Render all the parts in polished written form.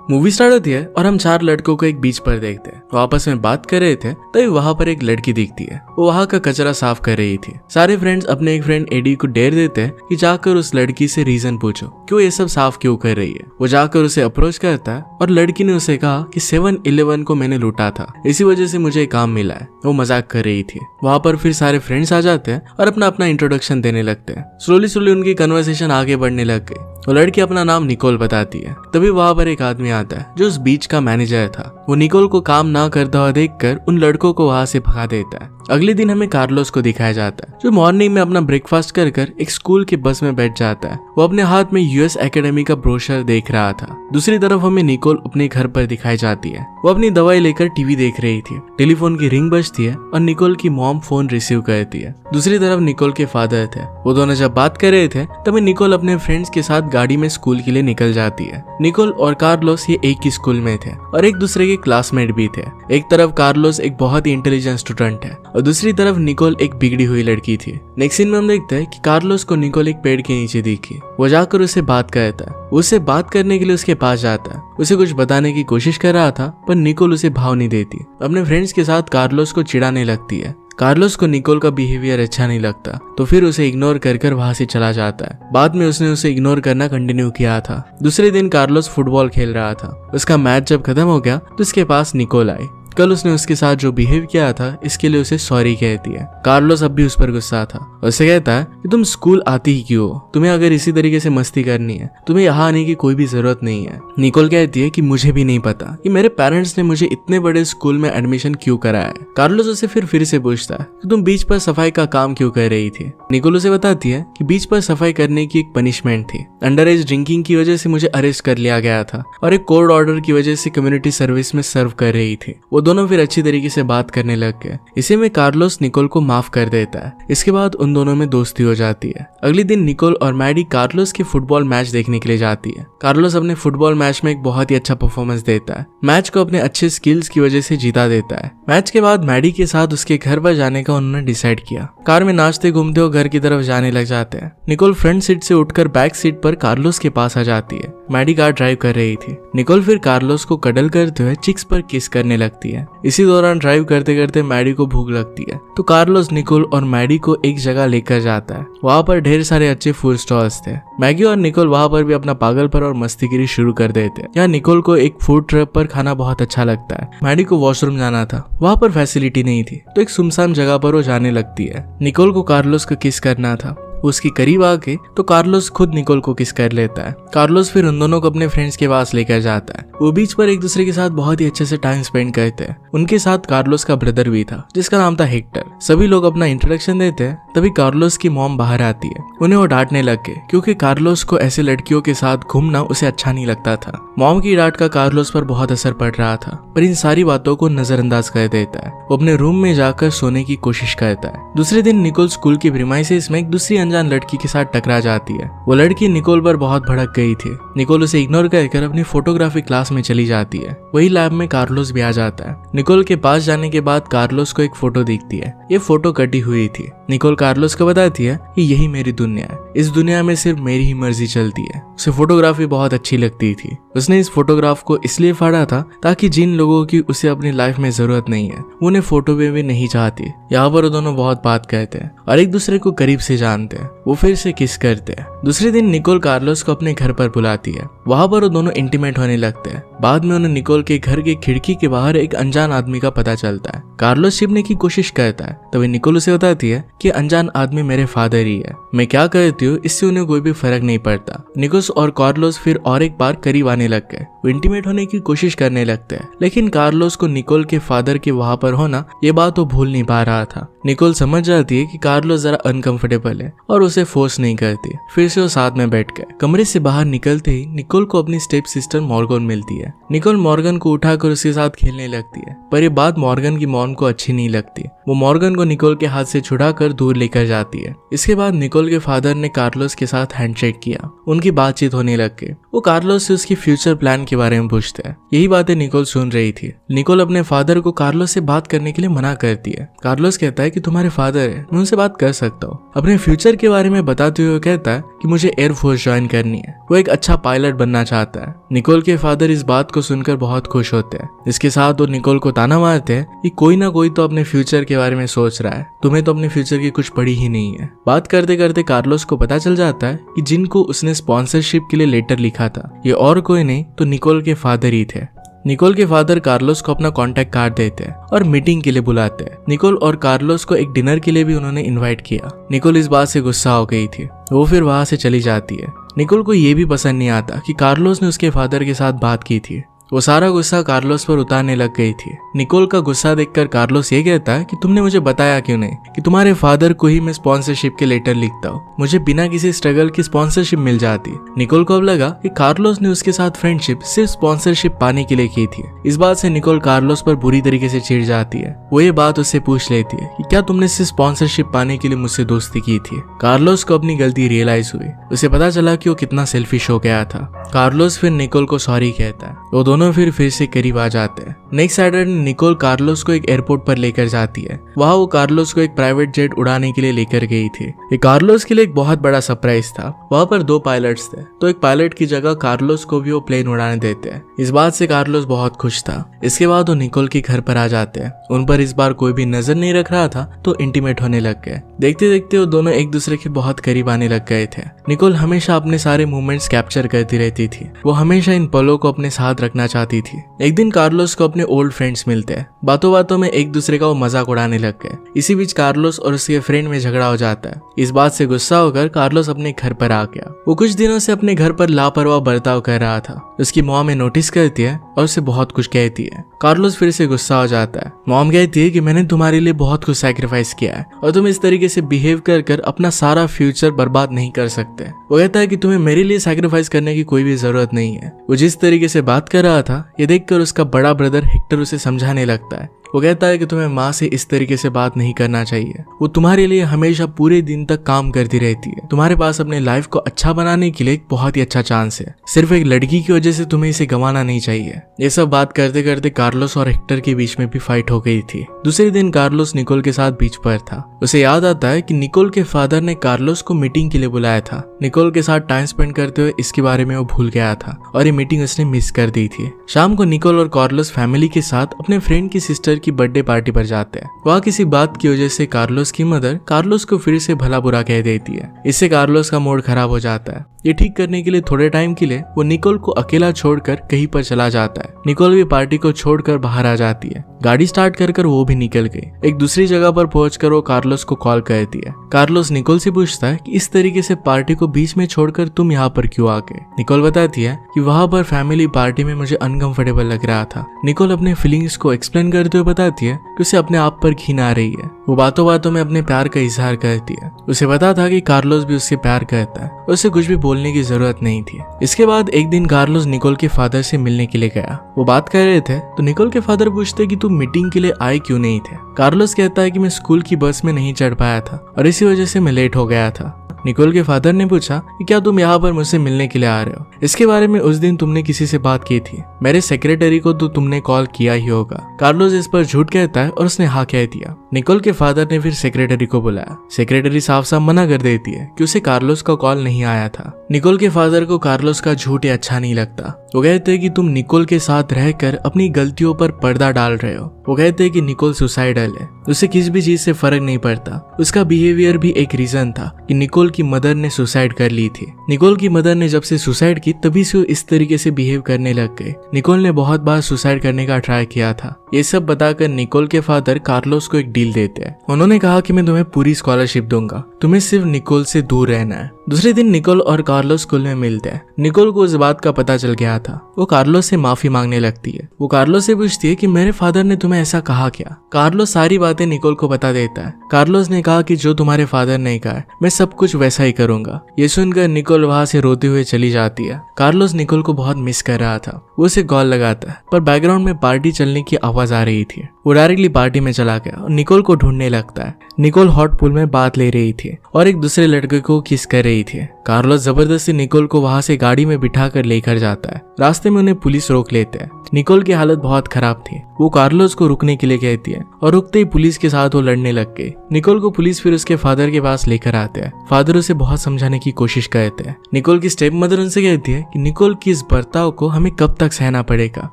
Movie start होती है और हम 4 लड़कों को एक बीच पर देखते हैं। वो आपस में बात कर रहे थे तभी वहां पर एक लड़की दिखती है। वो वहां का कचरा साफ कर रही थी। सारे फ्रेंड्स अपने एक फ्रेंड एडी को डेयर देते हैं कि जाकर उस लड़की से रीजन पूछो क्यों ये सब साफ क्यों कर रही है। वो जाकर उसे अप्रोच करता है और लड़की ने उसे कहा कि 7-11 को मैंने लूटा था, इसी वजह से मुझे काम मिला है। वो मजाक कर रही थी। वहां पर फिर सारे फ्रेंड्स आ जाते हैं और अपना अपना इंट्रोडक्शन देने लगते हैं। स्लोली उनकी कन्वर्सेशन आगे बढ़ने लग गई। वो लड़की अपना नाम निकोल बताती है। तभी वहां पर एक आदमी आता है जो उस बीच का मैनेजर था। वो निकोल को काम ना करता हुआ देखकर उन लड़कों को वहां से भगा देता है। अगले दिन हमें कार्लोस को दिखाया जाता है जो मॉर्निंग में अपना ब्रेकफास्ट कर एक स्कूल के बस में बैठ जाता है। वो अपने हाथ में यूएस एकेडमी का ब्रोशर देख रहा था। दूसरी तरफ हमें निकोल अपने घर पर दिखाई जाती है। वो अपनी दवाई लेकर टीवी देख रही थी। टेलीफोन की रिंग बजती है और निकोल की मॉम फोन रिसीव करती है। दूसरी तरफ निकोल के फादर थे। वो दोनों जब बात कर रहे थे तभी निकोल अपने फ्रेंड्स के साथ गाड़ी में स्कूल के लिए निकल जाती है। निकोल और कार्लोस ये एक ही स्कूल में थे और एक दूसरे के क्लासमेट भी थे। एक तरफ कार्लोस एक बहुत ही इंटेलिजेंट स्टूडेंट है और दूसरी तरफ निकोल एक बिगड़ी हुई लड़की थी। नेक्स्ट सीन में हम देखते हैं कि कार्लोस को निकोल एक पेड़ के नीचे दिखी। वो जाकर उससे बात करता है। उससे बात करने के लिए उसके पास जाता है। उसे कुछ बताने की कोशिश कर रहा था पर निकोल उसे भाव नहीं देती। अपने फ्रेंड्स के साथ कार्लोस को चिढ़ाने लगती है। कार्लोस को निकोल का बिहेवियर अच्छा नहीं लगता तो फिर उसे इग्नोर कर वहां से चला जाता है। बाद में उसने उसे इग्नोर करना कंटिन्यू किया था। दूसरे दिन कार्लोस फुटबॉल खेल रहा था। उसका मैच जब खत्म हो गया तो उसके पास निकोल आई। कल उसने उसके साथ जो बिहेव किया था इसके लिए उसे सॉरी कहती है। कार्लोस अब भी उस पर गुस्सा था। उसे कहता है कि तुम स्कूल आती ही क्यों हो? तुम्हें अगर इसी तरीके से मस्ती करनी है तुम्हें यहाँ आने की कोई भी जरूरत नहीं है। निकोल कहती है कि मुझे भी नहीं पता कि मेरे पेरेंट्स ने मुझे इतने बड़े स्कूल में एडमिशन क्यों कराया है। कार्लोस उसे फिर से पूछता है कि तुम बीच पर सफाई का काम क्यों कर रही थी। निकोल उसे बताती है कि बीच पर सफाई करने की एक पनिशमेंट थी। अंडर एज ड्रिंकिंग की वजह से मुझे अरेस्ट कर लिया गया था और एक कोर्ट ऑर्डर की वजह से कम्युनिटी सर्विस में सर्व कर रही थी। वो दोनों फिर अच्छी तरीके से बात करने लग गए। इसी में कार्लोस निकोल को माफ कर देता है। इसके बाद उन दोनों में दोस्ती हो जाती है। अगले दिन निकोल और मैडी कार्लोस के फुटबॉल मैच देखने के लिए जाती है। कार्लोस अपने फुटबॉल मैच में एक बहुत ही अच्छा परफॉर्मेंस देता है। मैच को अपने अच्छे स्किल्स की वजह से जीता देता है। मैच के बाद मैडी के साथ उसके घर पर जाने का उन्होंने डिसाइड किया। कार में नाचते घूमते वो घर की तरफ जाने लग जाते हैं। निकोल फ्रंट सीट से उठकर बैक सीट पर कार्लोस के पास आ जाती है। मैडी कार ड्राइव कर रही थी। निकोल फिर कार्लोस को कडल करते हुए चिक्स पर किस करने लगती है। इसी दौरान ड्राइव करते करते मैडी को भूख लगती है तो कार्लोस निकोल और मैडी को एक जगह लेकर जाता है। वहाँ पर ढेर सारे अच्छे फूड स्टॉल्स थे। मैगी और निकोल वहाँ पर भी अपना पागलपन और मस्तीगिरी शुरू कर देते हैं। यहाँ निकोल को एक फूड ट्रक पर खाना बहुत अच्छा लगता है। मैडी को वॉशरूम जाना था, वहाँ पर फैसिलिटी नहीं थी तो एक सुनसान जगह पर वो जाने लगती है। निकोल को कार्लोस को किस करना था। उसके करीब आके तो कार्लोस खुद निकोल को किस कर लेता है। कार्लोस फिर उन दोनों को अपने फ्रेंड्स के पास लेकर जाता है। वो बीच पर एक दूसरे के साथ बहुत ही अच्छे से टाइम स्पेंड करते हैं। उनके साथ कार्लोस का ब्रदर भी था जिसका नाम था हेक्टर। सभी लोग अपना इंट्रोडक्शन देते हैं। तभी कार्लोस की मॉम बाहर आती है। उन्हें वो डांटने लग गए क्योंकि कार्लोस को ऐसे लड़कियों के साथ घूमना उसे अच्छा नहीं लगता था। मॉम की डांट का कार्लोस पर बहुत असर पड़ रहा था पर इन सारी बातों को नजरअंदाज कर देता है। वो अपने रूम में जाकर सोने की कोशिश करता है। दूसरे दिन निकोल स्कूल की प्रीमाइसेस में एक दूसरी अनजान लड़की के साथ टकरा जाती है। वो लड़की निकोल पर बहुत भड़क गई थी। निकोल उसे इग्नोर कर अपनी फोटोग्राफी क्लास में चली जाती है। वही लैब में कार्लोस भी आ जाता है। निकोल के पास जाने के बाद कार्लोस को एक फोटो दिखती है। ये फोटो कटी हुई थी। निकोल कार्लोस को बताती है कि यही मेरी दुनिया है, इस दुनिया में सिर्फ मेरी ही मर्जी चलती है। उसे फोटोग्राफी बहुत अच्छी लगती थी। उसने इस फोटोग्राफ को इसलिए फाड़ा था ताकि जिन लोगों की उसे अपनी लाइफ में जरूरत नहीं है वो उन्हें फोटो में भी नहीं चाहती। यहाँ पर दोनों बहुत बात कहते हैं और एक दूसरे को करीब से जानते हैं। वो फिर से किस करते हैं। दूसरे दिन निकोल कार्लोस को अपने घर पर बुलाती है। वहां पर वो दोनों इंटीमेट होने लगते हैं। बाद में उन्हें निकोल के घर के खिड़की के बाहर एक अनजान आदमी का पता चलता है। कार्लोस छिपने की कोशिश करता है तभी निकोल उसे बताती है कि अनजान आदमी मेरे फादर ही है। मैं क्या करती हूँ इससे उन्हें कोई भी फर्क नहीं पड़ता। निकोल और कार्लोस फिर और एक बार करीब आने लग गए। वो इंटीमेट होने की कोशिश करने लगते हैं लेकिन कार्लोस को निकोल के फादर के वहां पर होना ये बात वो भूल नहीं पा रहा था। निकोल समझ जाती है कि कार्लोस जरा अनकंफर्टेबल है और उसे फोर्स नहीं करती। फिर से वो साथ में बैठ गए। कमरे से बाहर निकलते ही निकोल को अपनी स्टेप सिस्टर मॉर्गन मिलती है। निकोल मॉर्गन को उठाकर उसके साथ खेलने लगती है पर ये बात मॉर्गन की मॉम मॉम को अच्छी नहीं लगती। वो मॉर्गन को निकोल के हाथ से छुड़ाकर दूर लेकर जाती है। इसके बाद निकोल के फादर ने कार्लोस के साथ हैंडशेक किया। उनकी बातचीत होने लग गई। वो कार्लोस से उसकी फ्यूचर प्लान के बारे में पूछते हैं। यही बातें निकोल सुन रही थी। निकोल अपने फादर को कार्लोस से बात करने के लिए मना करती है। कार्लोस कहता है कि तुम्हारे फादर है, मैं उनसे बात कर सकता हूँ। अपने फ्यूचर के बारे में बताते हुए कहता है कि मुझे एयरफोर्स ज्वाइन करनी है। वो एक अच्छा पायलट बनना चाहता है। निकोल के फादर इस बात को सुनकर बहुत खुश होते हैं। इसके साथ वो निकोल को ताना मारते हैं कि कोई ना कोई तो अपने फ्यूचर के बारे में सोच रहा है, तुम्हें तो अपने फ्यूचर की कुछ पड़ी ही नहीं है। बात करते करते कार्लोस को पता चल जाता है कि जिनको उसने स्पॉन्सरशिप के लिए लेटर लिखा था ये और कोई नहीं तो निकोल के फादर ही थे। निकोल के फादर कार्लोस को अपना कॉन्टैक्ट कार्ड देते हैं और मीटिंग के लिए बुलाते हैं। निकोल और कार्लोस को एक डिनर के लिए भी उन्होंने इनवाइट किया। निकोल इस बात से गुस्सा हो गई थी। वो फिर वहां से चली जाती है। निकोल को ये भी पसंद नहीं आता कि कार्लोस ने उसके फादर के साथ बात की थी। वो सारा गुस्सा कार्लोस पर उतारने लग गई थी। निकोल का गुस्सा देखकर कार्लोस ये कहता है कि तुमने मुझे बताया क्यों नहीं कि तुम्हारे फादर को ही मैं स्पॉन्सरशिप के लेटर लिखता हूँ, मुझे बिना किसी स्ट्रगल की स्पॉन्सरशिप मिल जाती। निकोल को अब लगा कि कार्लोस ने उसके साथ फ्रेंडशिप सिर्फ स्पॉन्सरशिप पाने के लिए की थी। इस बात से निकोल कार्लोस पर बुरी तरीके से चिढ़ जाती है। वो ये बात उससे पूछ लेती है कि क्या तुमने सिर्फ स्पॉन्सरशिप पाने के लिए मुझसे दोस्ती की थी। कार्लोस को अपनी गलती रियलाइज हुई। उसे पता चला कि वो कितना सेल्फिश हो गया था। कार्लोस फिर निकोल को सॉरी कहता है। वो दोनों फिर से करीब आ जाते हैं। नेक्स्ट सैटरडे निकोल कार्लोस को एक एयरपोर्ट पर लेकर जाती है। वहां वो कार्लोस को एक प्राइवेट जेट उड़ाने के लिए लेकर गई थी। ये कार्लोस के लिए एक बहुत बड़ा सरप्राइज था। वहां पर 2 पायलट्स थे, तो एक पायलट की जगह कार्लोस को भी वो प्लेन उड़ाने देते हैं। इस बात से कार्लोस बहुत खुश था। इसके बाद वो निकोल के घर पर आ जाते हैं। उन पर इस बार कोई भी नजर नहीं रख रहा था तो इंटीमेट होने लग गए। देखते देखते वो दोनों एक दूसरे के बहुत करीब आने लग गए थे। निकोल हमेशा अपने सारे मूवमेंट्स कैप्चर करती रहती थी। वो हमेशा इन पलों को अपने साथ रखना चाहती थी। एक दिन कार्लोस को अपने ओल्ड फ्रेंड्स मिलते हैं। बातों बातों में एक दूसरे का वो मजाक उड़ाने लग गए। इसी बीच कार्लोस और उसके फ्रेंड में झगड़ा हो जाता है। इस बात से गुस्सा होकर कार्लोस अपने घर पर आ गया। वो कुछ दिनों से अपने घर पर लापरवाह बर्ताव कर रहा था। उसकी मॉम में नोटिस करती है और उसे बहुत कुछ कहती है। कार्लोस फिर से गुस्सा हो जाता है। मॉम कहती है कि मैंने तुम्हारे लिए बहुत कुछ सैक्रिफाइस किया है और तुम इस तरीके से बिहेव कर अपना सारा फ्यूचर बर्बाद नहीं कर सकते। वो कहता है कि तुम्हें मेरे लिए सैक्रिफाइस करने की कोई भी जरूरत नहीं है। वो जिस तरीके से बात कर रहा था ये देखकर उसका बड़ा ब्रदर हेक्टर उसे समझाने लगता है। वो कहता है कि तुम्हें माँ से इस तरीके से बात नहीं करना चाहिए। वो तुम्हारे लिए हमेशा पूरे दिन तक काम करती रहती है। तुम्हारे पास अपने लाइफ को अच्छा बनाने के लिए एक बहुत ही अच्छा चांस है। सिर्फ एक लड़की की वजह से तुम्हें इसे गंवाना नहीं चाहिए। ये सब बात करते करते कार्लोस और हेक्टर के बीच में भी फाइट हो गई थी। दूसरे दिन कार्लोस निकोल के साथ बीच पर था। उसे याद आता है कि निकोल के फादर ने कार्लोस को मीटिंग के लिए बुलाया था। निकोल के साथ टाइम स्पेंड करते हुए इसके बारे में वो भूल गया था और ये मीटिंग उसने मिस कर दी थी। शाम को निकोल और कार्लोस फैमिली के साथ अपने फ्रेंड की सिस्टर की बर्थडे पार्टी पर जाते हैं। वहाँ किसी बात की वजह से कार्लोस की मदर कार्लोस को फिर से भला बुरा कह देती है। इससे कार्लोस का मूड खराब हो जाता है। ये ठीक करने के लिए थोड़े टाइम के लिए वो निकोल को अकेला छोड़कर कहीं पर चला जाता है। निकोल भी पार्टी को छोड़कर बाहर आ जाती है। गाड़ी स्टार्ट कर वो भी निकल गई। एक दूसरी जगह पर पहुंचकर वो कार्लोस को कॉल करती है। कार्लोस निकोल से पूछता है कि इस तरीके से पार्टी को बीच में छोड़कर तुम यहाँ पर क्यों आ गए। निकोल बताती है कि वहाँ पर फैमिली पार्टी में मुझे अनकंफर्टेबल लग रहा था। निकोल अपने फीलिंग्स को एक्सप्लेन करते हुए बताती है कि उसे अपने आप पर घिन आ रही है। वो बातों बातों में अपने प्यार का इजहार करती है। उसे पता था कि कार्लोस भी उससे प्यार करता है। उसे कुछ भी बोलने की जरूरत नहीं थी। इसके बाद एक दिन कार्लोस निकोल के फादर से मिलने के लिए गया। वो बात कर रहे थे तो निकोल के फादर पूछते कि तुम मीटिंग के लिए आए क्यों नहीं थे। कार्लोस कहता है कि मैं स्कूल की बस में नहीं चढ़ पाया था और इसी वजह से मैं लेट हो गया था। निकोल के फादर ने पूछा कि क्या तुम यहाँ पर मुझसे मिलने के लिए आ रहे हो। इसके बारे में उस दिन तुमने किसी से बात की थी। मेरे सेक्रेटरी को तो तुमने कॉल किया ही होगा। कार्लोस इस पर झूठ कहता है और उसने हाँ कह दिया। निकोल के फादर ने फिर सेक्रेटरी को बुलाया। सेक्रेटरी साफ साफ मना कर देती है कि उसे कार्लोस का कॉल नहीं आया था। निकोल के फादर को कार्लोस का झूठ अच्छा नहीं लगता। वो कहते हैं कि तुम निकोल के साथ रहकर अपनी गलतियों पर पर्दा डाल रहे हो। वो कहते हैं कि निकोल सुसाइडल है। उसे किसी भी चीज से फर्क नहीं पड़ता। उसका बिहेवियर भी एक रीजन था कि निकोल की मदर ने सुसाइड कर ली थी। निकोल की मदर ने जब से सुसाइड की तभी से वो इस तरीके से बिहेव करने लग गए। निकोल ने बहुत बार सुसाइड करने का ट्राई किया था। ये सब बताकर निकोल के फादर कार्लोस को एक डील देते हैं। उन्होंने कहा कि मैं तुम्हें पूरी स्कॉलरशिप दूंगा, तुम्हें सिर्फ निकोल से दूर रहना है। दूसरे दिन निकोल और कार्लोस स्कूल में मिलते हैं। निकोल को इस बात का पता चल गया था। वो कार्लोस से माफी मांगने लगती है। वो कार्लोस से पूछती है कि मेरे फादर ने तुम्हें ऐसा कहा क्या। कार्लोस सारी बातें निकोल को बता देता है। कार्लोस ने कहा कि जो तुम्हारे फादर ने कहा मैं सब कुछ वैसा ही करूंगा। ये सुनकर निकोल वहां से रोते हुए चली जाती है। कार्लोस निकोल को बहुत मिस कर रहा था। वो उसे कॉल लगाता है पर बैकग्राउंड में पार्टी चलने की आवाज आ रही थी। वो डायरेक्टली पार्टी में चला गया और निकोल को ढूंढने लगता है। निकोल हॉट पूल में बात ले रही थी और एक दूसरे लड़के को किस कर रही थी। कार्लोस जबरदस्ती निकोल को वहां से गाड़ी में बिठा कर लेकर जाता है। रास्ते में उन्हें पुलिस रोक लेते हैं। निकोल की हालत बहुत खराब थी। वो कार्लोस को रुकने के लिए कहती है और रुकते ही पुलिस के साथ वो लड़ने लग गई। निकोल को पुलिस फिर उसके फादर के पास लेकर आते हैं। फादर उसे बहुत समझाने की कोशिश करते हैं। निकोल की स्टेप मदर उनसे कहती है कि निकोल की इस बर्ताव को हमें कब तक सहना पड़ेगा।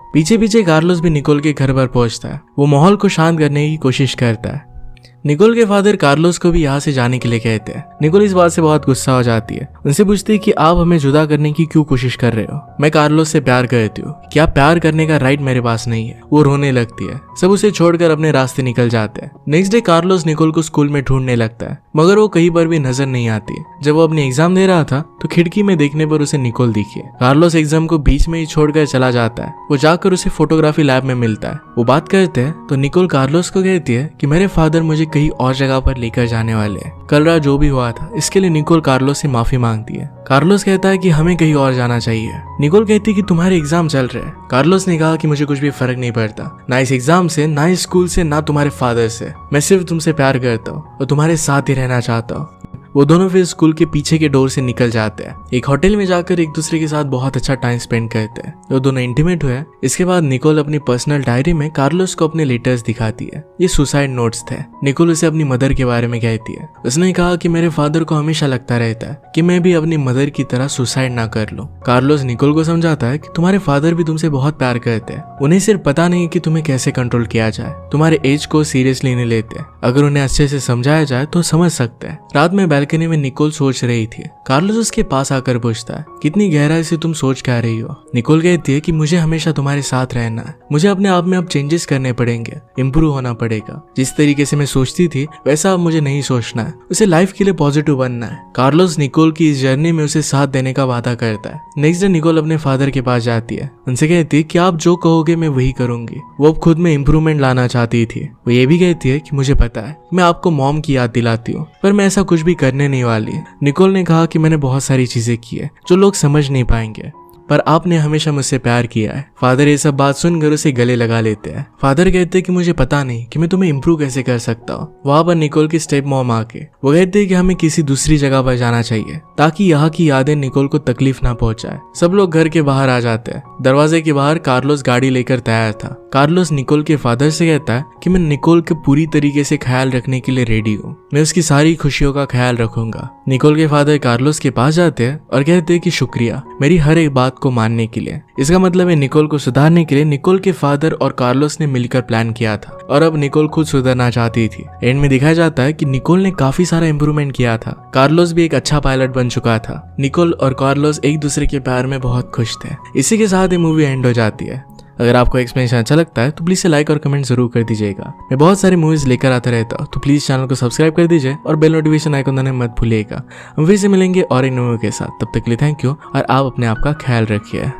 पीछे पीछे कार्लोस भी निकोल के घर पर पहुंचता है। वो माहौल को शांत करने की कोशिश करता है। निकोल के फादर कार्लोस को भी यहाँ से जाने के लिए कहते हैं। निकोल इस बात से बहुत गुस्सा हो जाती है। उनसे पूछती है कि आप हमें जुदा करने की क्यों कोशिश कर रहे हो। मैं कार्लोस से प्यार करती हूँ। क्या प्यार करने का राइट मेरे पास नहीं है। वो रोने लगती है। सब उसे छोड़कर अपने रास्ते निकल जाते हैं। नेक्स्ट डे कार्लोस निकोल को स्कूल में ढूंढने लगता है, मगर वो कहीं पर भी नजर नहीं आती। जब वो अपनी एग्जाम दे रहा था तो खिड़की में देखने पर उसे निकोल दिखी। कार्लोस एग्जाम को बीच में ही छोड़कर चला जाता है। वो जाकर उसे फोटोग्राफी लैब में मिलता है। वो बात करते हैं तो निकोल कार्लोस को कहती है कि मेरे फादर मुझे कहीं और जगह पर लेकर जाने वाले हैं। कल रात जो भी हुआ था इसके लिए निकोल कार्लोस से माफी मांगती है। कार्लोस कहता है कि हमें कहीं और जाना चाहिए। निकोल कहती है कि तुम्हारे एग्जाम चल रहे हैं। कार्लोस ने कहा कि मुझे कुछ भी फर्क नहीं पड़ता, ना इस एग्जाम से, ना इस स्कूल से, ना तुम्हारे फादर से। मैं सिर्फ तुमसे प्यार करता हूँ और तुम्हारे साथ ही रहना चाहता हूँ। वो दोनों फिर स्कूल के पीछे के डोर से निकल जाते हैं। एक होटल में जाकर एक दूसरे के साथ बहुत अच्छा टाइम स्पेंड करते हैं। वो दोनों इंटीमेट हुए। इसके बाद निकोल अपनी पर्सनल डायरी में कार्लोस को अपने लेटर्स दिखाती है। ये सुसाइड नोट्स थे। निकोल उसे अपनी मदर के बारे में कहती है। उसने कहा कि मेरे फादर को हमेशा लगता रहता है कि मैं भी अपनी मदर की तरह सुसाइड ना कर लूं। कार्लोस निकोल को समझाता है कि तुम्हारे फादर भी तुमसे बहुत प्यार करते हैं। उन्हें सिर्फ पता नहीं कि तुम्हें कैसे कंट्रोल किया जाए। तुम्हारे एज को सीरियसली नहीं लेते। अगर उन्हें अच्छे से समझाया जाए तो समझ सकते हैं। रात में बालकनी में निकोल सोच रही थी। कार्लोस उसके पास आकर पूछता है, कितनी गहराई से तुम सोच क्या रही हो। निकोल कहती है कि मुझे हमेशा तुम्हारे साथ रहना है। मुझे अपने आप में अब चेंजेस करने पड़ेंगे, इम्प्रूव होना पड़ेगा। जिस तरीके से मैं सोचती थी वैसा अब मुझे नहीं सोचना है। उसे लाइफ के लिए पॉजिटिव बनना है। कार्लोस निकोल की इस जर्नी में उसे साथ देने का वादा करता है। नेक्स्ट डे निकोल अपने फादर के पास जाती है। उनसे कहती है कि आप जो कहोगे मैं वही करूंगी। वो अब खुद में इम्प्रूवमेंट लाना चाहती थी। वो ये भी कहती है कि मुझे पता है मैं आपको मॉम की याद दिलाती हूँ, पर मैं ऐसा कुछ भी करने नहीं वाली। निकोल ने कहा कि मैंने बहुत सारी चीजें की है जो लोग समझ नहीं पाएंगे, पर आपने हमेशा मुझसे प्यार किया है। फादर ये सब बात सुनकर उसे गले लगा लेते हैं। फादर कहते हैं कि मुझे पता नहीं कि मैं तुम्हें इम्प्रूव कैसे कर सकता हूँ। वहां पर निकोल की स्टेप मॉम आके वो कहते हैं कि हमें किसी दूसरी जगह पर जाना चाहिए ताकि यहाँ की यादें निकोल को तकलीफ ना पहुंचाए। सब लोग घर के बाहर आ जाते हैं। दरवाजे के बाहर कार्लोस गाड़ी लेकर तैयार था। कार्लोस निकोल के फादर से कहता है कि मैं निकोल के पूरी तरीके से ख्याल रखने के लिए रेडी हूँ। मैं उसकी सारी खुशियों का ख्याल रखूंगा। निकोल के फादर कार्लोस के पास जाते हैं और कहते हैं कि शुक्रिया मेरी हर एक बात को मानने के लिए। इसका मतलब है निकोल को सुधारने के लिए निकोल के फादर और कार्लोस ने मिलकर प्लान किया था और अब निकोल खुद सुधरना चाहती थी। एंड में दिखाया जाता है कि निकोल ने काफी सारा इंप्रूवमेंट किया था। कार्लोस भी एक अच्छा पायलट बन चुका था। निकोल और कार्लोस एक दूसरे के प्यार में बहुत खुश थे। इसी के साथ ये मूवी एंड हो जाती है। अगर आपको एक्सप्लेनेशन अच्छा लगता है तो प्लीज से लाइक और कमेंट जरूर कर दीजिएगा। मैं बहुत सारी मूवीज लेकर आता रहता हूँ, तो प्लीज चैनल को सब्सक्राइब कर दीजिए और बेल नोटिफिकेशन आइकन दबाना मत भूलिएगा। हम फिर से मिलेंगे और एक मूवी के साथ। तब तक के लिए थैंक यू और आप अपने आप का ख्याल रखिए।